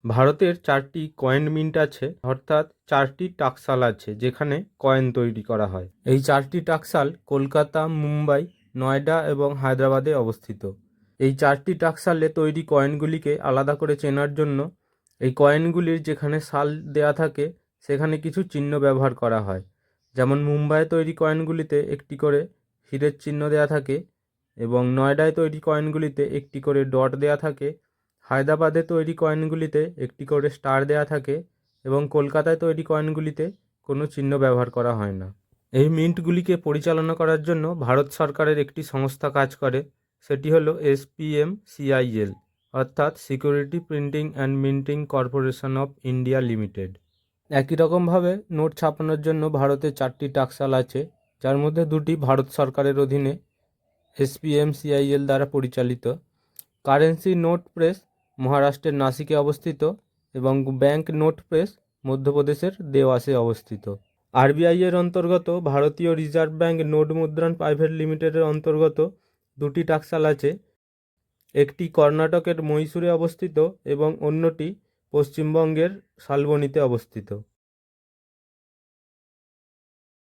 ভারতের 4টি coin mint আছে, অর্থাৎ 4টি টাকশাল আছে যেখানে কয়েন তৈরি করা হয়। এই 4টি টাকশাল কলকাতা, মুম্বাই, নয়ডা এবং হায়দ্রাবাদে অবস্থিত। এই 4টি টাকশালে তৈরি কয়েনগুলিকে আলাদা করে চেনার জন্য এই কয়েনগুলির যেখানে সাল দেয়া থাকে সেখানে কিছু চিহ্ন ব্যবহার করা হয়। যেমন মুম্বাইয়ে তৈরি কয়েনগুলিতে একটি করে হীরের চিহ্ন দেয়া থাকে এবং নয়ডায় তৈরি কয়েনগুলিতে একটি করে ডট দেয়া থাকে। হায়দ্রাবাদে তৈরি কয়েনগুলিতে একটি করে স্টার দেয়া থাকে এবং কলকাতায় তৈরি কয়েনগুলিতে কোনো চিহ্ন ব্যবহার করা হয় না। এই মিন্টগুলিকে পরিচালনা করার জন্য ভারত সরকারের একটি সংস্থা কাজ করে, সেটি হলো SPMCIL, অর্থাৎ security printing and minting corporation of India limited. একই রকমভাবে নোট ছাপানোর জন্য ভারতে 4টি টাকশাল আছে, যার মধ্যে 2টি ভারত সরকারের অধীনে SPMCIL দ্বারা পরিচালিত। কারেন্সি নোট প্রেস মহারাষ্ট্রের নাসিকে অবস্থিত এবং ব্যাংক নোট প্রেস মধ্যপ্রদেশের দেওয়াসে অবস্থিত। RBI এর অন্তর্গত ভারতীয় রিজার্ভ ব্যাংক নোট মুদ্রণ প্রাইভেট লিমিটেডের অন্তর্গত 2টি টাকশাল আছে, একটি কর্ণাটকের মহীশূরে অবস্থিত এবং অন্যটি পশ্চিমবঙ্গের শালবনীতে অবস্থিত।